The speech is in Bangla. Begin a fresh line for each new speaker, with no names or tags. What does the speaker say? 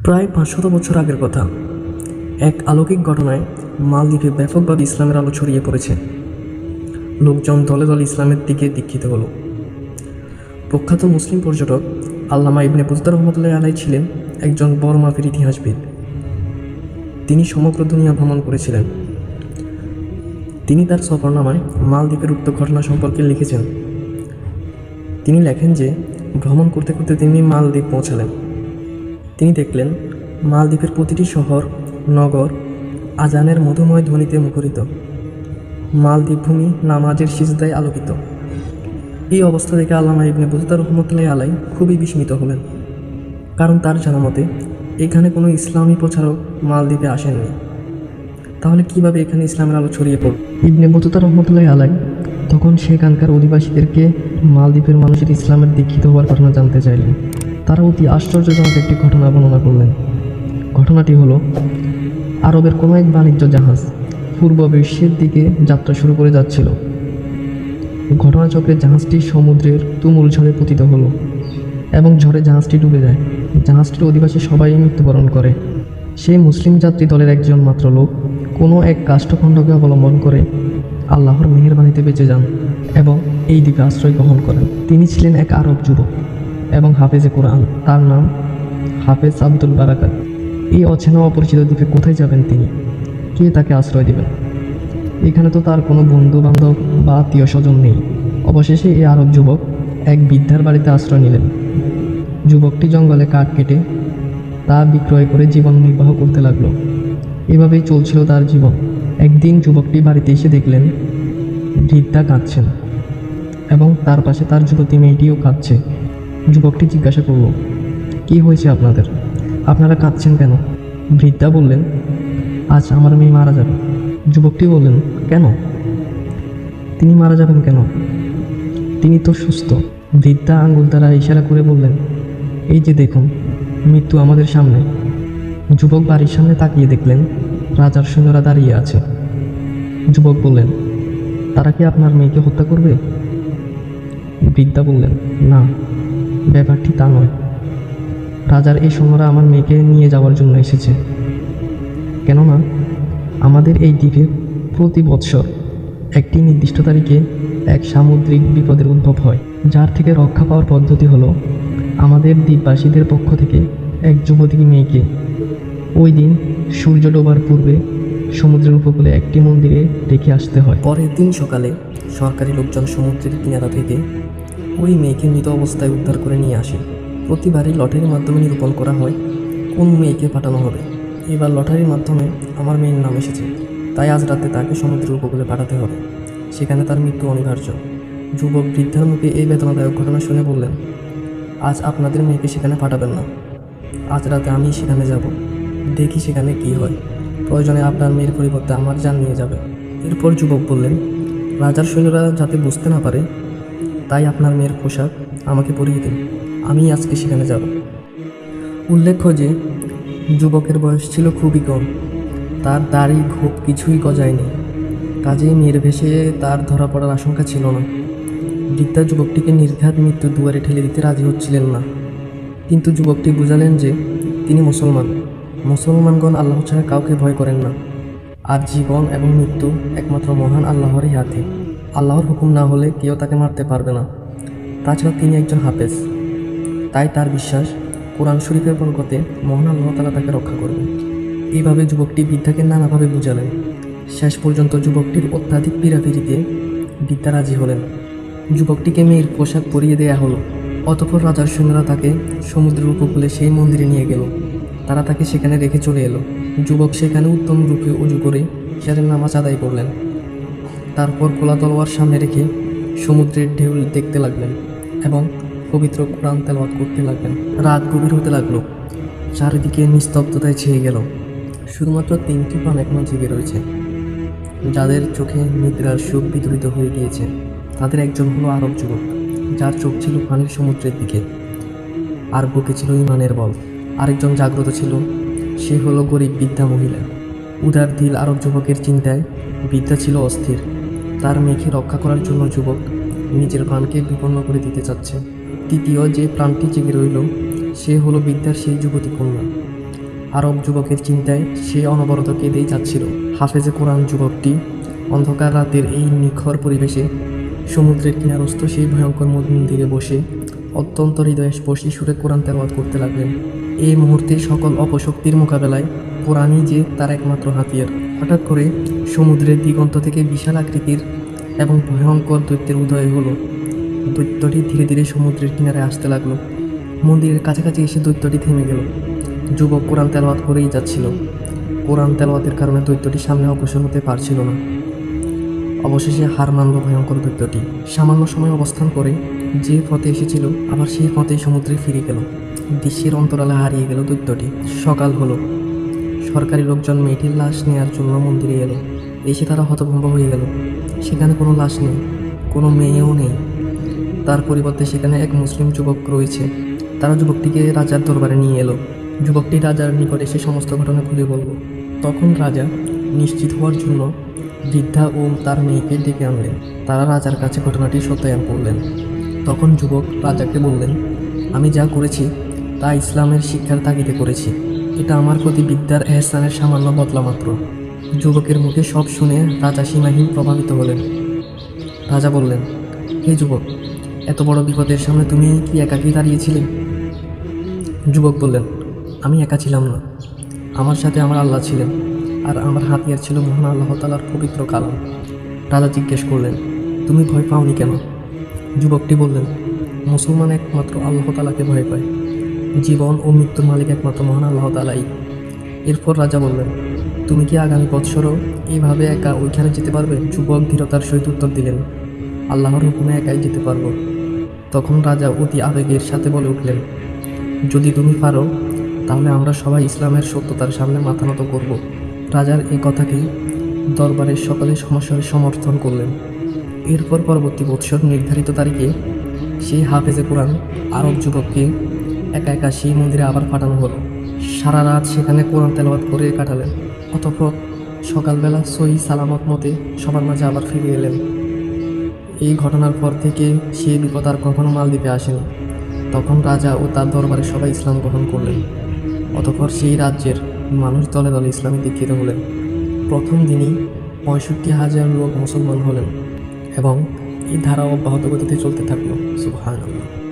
প্রায় 500 বছর আগের কথা। এক অলৌকিক ঘটনায় মালদ্বীপে ব্যাপকভাবে ইসলামের আলো ছড়িয়ে পড়েছে। লোকজন দলে দলে ইসলামের দিকে দীক্ষিত হলো। প্রখ্যাত মুসলিম পর্যটক আল্লামা ইবনে বতুতা রহমতুল্লাহ আলাইহি ছিলেন একজন বড় মাপের ইতিহাসবিদ। তিনি সমগ্র দুনিয়া ভ্রমণ করেছিলেন। তিনি তার সফরনামায় মালদ্বীপের উক্ত ঘটনা সম্পর্কে লিখেছেন। তিনি লেখেন যে ভ্রমণ করতে করতে তিনি মালদ্বীপ পৌঁছালেন। তিনি দেখলেন মালদ্বীপের প্রতিটি শহর নগর আজানের মধুময় ধ্বনিতে মুখরিত। মালদ্বীপ ভূমি নামাজের সিজদায় আলোকিত। এই অবস্থা দেখে আল্লামা ইবনে বতুতা রহমতুল্লাহ আলাইহি খুবই বিস্মিত হলেন, কারণ তার জানা মতে এখানে কোনো ইসলামী প্রচারক মালদ্বীপে আসেননি। তাহলে কিভাবে এখানে ইসলামের আলো ছড়িয়ে পড়ল? ইবনে বতুতা রহমতুল্লাহ আলাইহি তখন সেখানকার অধিবাসীদেরকে মালদ্বীপের মানুষের ইসলামের দীক্ষিত হওয়ার ঘটনা জানতে চাইলেন। তারা অতি আশ্চর্যজনক একটি ঘটনা বর্ণনা করলেন। ঘটনাটি হলো, আরবের কোনো এক বাণিজ্য জাহাজ পূর্ব বিশ্বের দিকে যাত্রা শুরু করে যাচ্ছিল। ঘটনাচক্রে জাহাজটি সমুদ্রের তুমুল ঝড়ে পতিত হলো এবং ঝড়ে জাহাজটি ডুবে যায়। জাহাজটির অধিবাসী সবাই মৃত্যুবরণ করে। সেই মুসলিম যাত্রী দলের একজন মাত্র লোক কোনো এক কাষ্ঠখণ্ডকে অবলম্বন করে আল্লাহর মেহেরবানিতে বেঁচে যান এবং এই দ্বীপে আশ্রয় গ্রহণ করেন। তিনি ছিলেন এক আরব যুবক এবং হাফেজে কোরআন। তার নাম হাফেজ আব্দুল বারাকাত। এই অচেনা অপরিচিত দ্বীপে কোথায় যাবেন তিনি? কে তাকে আশ্রয় দেবেন? এখানে তো তার কোনো বন্ধু বান্ধব বা আত্মীয় স্বজন নেই। অবশেষে এই আরব যুবক এক বৃদ্ধার বাড়িতে আশ্রয় নিলেন। যুবকটি জঙ্গলে কাঠ কেটে তা বিক্রয় করে জীবন নির্বাহ করতে লাগলো। এভাবেই চলছিল তার জীবন। একদিন যুবকটি বাড়িতে এসে দেখলেন বৃদ্ধা কাঁদছেন এবং তার পাশে তার যুবতী মেয়েটিও কাঁদছে। যুবকটি জিজ্ঞাসা করল, কি হয়েছে আপনাদের? আপনারা কাঁদছেন কেন? বৃদ্ধা বললেন, আজ আমার মেয়ে মারা যাবে। যুবকটি বললেন, কেন? তিনি মারা যাবেন কেন? তিনি তো সুস্থ। বৃদ্ধা আঙ্গুল দ্বারা ইশারা করে বললেন, এই যে দেখুন, মৃত্যু আমাদের সামনে। যুবক বাড়ির সামনে তাকিয়ে দেখলেন রাজার সৈন্যরা দাঁড়িয়ে আছে। যুবক বললেন, তারা কি আপনার মেয়েকে হত্যা করবে? বৃদ্ধা বললেন, না, ব্যাপারটি তা নয়। রাজার এই সৈন্যরা আমার মেয়েকে নিয়ে যাওয়ার জন্য এসেছে। কেননা আমাদের এই দ্বীপে প্রতি বৎসর একটি নির্দিষ্ট তারিখে এক সামুদ্রিক বিপদের উদ্ভব হয়, যার থেকে রক্ষা পাওয়ার পদ্ধতি হলো আমাদের দ্বীপবাসীদের পক্ষ থেকে এক যুবতী মেয়েকে ওই দিন সূর্য ডোবার পূর্বে সমুদ্রের উপকূলে একটি মন্দিরে রেখে আসতে হয়। পরের দিন সকালে সরকারি লোকজন সমুদ্রের কিনারা থেকে ওই মেয়েকে মৃত অবস্থায় উদ্ধার করে নিয়ে আসে। প্রতিবারই লটারির মাধ্যমে নিরূপণ করা হয় কোন মেয়েকে পাঠানো হবে। এবার লটারির মাধ্যমে আমার মেয়ের নাম এসেছে, তাই আজ রাতে তাকে সমুদ্রের উপকূলে পাঠাতে হবে। সেখানে তার মৃত্যু অনিবার্য। যুবক বৃদ্ধার মুখে এই বেদনাদায়ক ঘটনা শুনে বললেন, আজ আপনাদের মেয়েকে সেখানে পাঠাবেন না। আজ রাতে আমি সেখানে যাব, দেখি সেখানে কি হয়। প্রয়োজনে আপনার মেয়ের পরিবর্তে আমার জান নিয়ে যাবে। এরপর যুবক বললেন, রাজার সৈন্যরা যাতে বুঝতে না পারে, তাই আপনার মেয়ের পোশাক আমাকে পরিয়ে দিন, আমি আজকে সেখানে যাব। উল্লেখ্য যে যুবকের বয়স ছিল খুবই কম। তার দাড়ি ঘোপ কিছুই গজায়নি, কাজেই নির্ভেসে তার ধরা পড়ার আশঙ্কা ছিল না। বৃদ্ধা যুবকটিকে নির্ঘাত মৃত্যুর দুয়ারে ঠেলে দিতে রাজি হচ্ছিলেন না, কিন্তু যুবকটি বুঝালেন যে তিনি মুসলমান। মুসলমানগণ আল্লাহ ছাড়া কাউকে ভয় করেন না, আর জীবন এবং মৃত্যু একমাত্র মহান আল্লাহরই হাতে। আল্লাহর হুকুম না হলে কেউ তাকে মারতে পারবে না। তাছাড়া তিনি একজন হাফেজ, তাই তার বিশ্বাস কোরআন শরীফের বরকতে মহান আল্লাহ তাআলা তাকে রক্ষা করবেন। এইভাবে যুবকটি বৃদ্ধাকে নানাভাবে বুঝালেন। শেষ পর্যন্ত যুবকটির অত্যাধিক পীড়াপিড়িতে বৃদ্ধা রাজি হলেন। যুবকটিকে মেয়ের পোশাক পরিয়ে দেয়া হলো। অতঃপর রাজার সৈন্যরা তাকে সমুদ্রের উপকূলে সেই মন্দিরে নিয়ে গেল। তারা তাকে সেখানে রেখে চলে এলো। যুবক সেখানে উত্তম রূপে উজু করে ইশারের নামাজ আদায় করলেন। তারপর খোলা তলোয়ার সামনে রেখে সমুদ্রের ঢেউ দেখতে লাগলেন এবং পবিত্র কোরআন তেলাওয়াত করতে লাগলেন। রাত গভীর হতে লাগলো। চারিদিকে নিস্তব্ধতায় ছেয়ে গেল। শুধুমাত্র 3টি প্রাণ এখনো জেগে রয়েছে, যাদের চোখে নিদ্রার সুখ বিদরিত হয়ে গিয়েছে। তাদের একজন হলো আরব যুবক, যার চোখ ছিল পানির সমুদ্রের দিকে আর বুকে ছিল ইমানের বল। আরেকজন জাগ্রত ছিল, সে হলো গরিব বৃদ্ধা মহিলা। উদার দিল আরব যুবকের চিন্তায় বৃদ্ধা ছিল অস্থির। তার মেয়েকে রক্ষা করার জন্য যুবক নিজের প্রাণকে বিপন্ন করে দিতে চাচ্ছে। তৃতীয় যে প্রাণটি জেগে রইল, সে হলো বৃদ্ধার সেই যুবতী কন্যা। আরব যুবকের চিন্তায় সে অনবরত কেঁদেই যাচ্ছিল। হাফেজে কোরআন যুবকটি অন্ধকার রাতের এই নিখর পরিবেশে সমুদ্রের কিনারস্থ সেই ভয়ঙ্কর মন্দিরে বসে অত্যন্ত হৃদয়স্পর্শী সুরে কোরআন তেলাওয়াত করতে লাগলেন। এই মুহূর্তে সকল অপশক্তির মোকাবেলায় কোরআনই যে তার একমাত্র হাতিয়ার। হঠাৎ করে সমুদ্রের দিগন্ত থেকে বিশাল আকৃতির এবং ভয়ঙ্কর দৈত্যের উদয় হলো। দৈত্যটি ধীরে ধীরে সমুদ্রের কিনারে আসতে লাগলো। মন্দিরের কাছাকাছি এসে দৈত্যটি থেমে গেল। যুবক কোরআন তেলাওয়াত করেই যাচ্ছিল। কোরআন তেলাওয়াতের কারণে দৈত্যটি সামনে অগ্রসর হতে পারছিল না। অবশেষে হার মানল ভয়ঙ্কর দৈত্যটি। সামান্য সময় অবস্থান করে যে পথে এসেছিল আবার সেই পথেই সমুদ্রে ফিরে গেল। দৃশ্যের অন্তরালে হারিয়ে গেল দৈত্যটি। সকাল হলো। সরকারি লোকজন মেয়েটির লাশ নেয়ার জন্য মন্দিরে এলো। এসে তারা হতভম্ব হয়ে গেল। সেখানে কোনো লাশ নেই, কোনো মেয়েও নেই। তার পরিবর্তে সেখানে এক মুসলিম যুবক রয়েছে। তারা যুবকটিকে রাজার দরবারে নিয়ে এলো। যুবকটি রাজার নিকট এসে সমস্ত ঘটনা খুলে বলল। তখন রাজা নিশ্চিত হওয়ার জন্য বৃদ্ধা ও তার মেয়েকে ডেকে আনলেন। তারা রাজার কাছে ঘটনাটি সত্যায়ন করলেন। তখন যুবক রাজাকে বললেন, আমি যা করেছি তা ইসলামের শিক্ষার তাগিদে করেছি। এটা আমার প্রতি বিদ্যার এহসানের সামান্য বদলা মাত্র। যুবকের মুখে সব শুনে রাজা সীমাহীন প্রভাবিত হলেন। রাজা বললেন, হে যুবক, এত বড় বিপদের সামনে তুমি কি একাকী দাঁড়িয়েছিলে? যুবক বললেন, আমি একা ছিলাম না, আমার সাথে আমার আল্লাহ ছিলেন, আর আমার হাতিয়ার ছিল মহান আল্লাহ তাআলার পবিত্র কালাম। রাজা জিজ্ঞেস করলেন, তুমি ভয় পাওনি কেন? যুবকটি বললেন, মুসলমান একমাত্র আল্লাহ তাআলাকে ভয় পায়। জীবন ও মৃত্যুর মালিক একমাত্র মহান আল্লাহ তাআলাই। এরপর রাজা বললেন, তুমি কি আগামী বৎসরও এইভাবে একা ওইখানে যেতে পারবে? যুবক দৃঢ়তার সহিত উত্তর দিলেন, আল্লাহর হুকুমে একাই যেতে পারবো। তখন রাজা অতি আবেগের সাথে বলে উঠলেন, যদি তুমি পারো তাহলে আমরা সবাই ইসলামের সত্যতার সামনে মাথা নত করব। রাজার এই কথাকে দরবারের সকলে সমস্যার সমর্থন করলেন। এরপর পরবর্তী বৎসর নির্ধারিত তারিখে সেই হাফেজে কোরআন আরব যুবককে একা একা সেই মন্দিরে আবার পাঠানো হলো। সারা রাত সেখানে কোরআন তেলাওয়াত করে কাটালেন। অতঃপর সকালবেলা সহি সালামত মতে সবার মাঝে আবার ফিরে এলেন। এই ঘটনার পর থেকে সে বিপদ আর কখনো মালদ্বীপে আসেনি। তখন রাজা ও তার দরবারে সবাই ইসলাম গ্রহণ করলেন। অতঃপর সেই রাজ্যের মানুষ দলে দলে ইসলামে দীক্ষিত হলেন। প্রথম দিনই ৬৫,০০০ লোক মুসলমান হলেন এবং এই ধারা অব্যাহত গতিতে চলতে থাকলো। সুবহানাল্লাহ।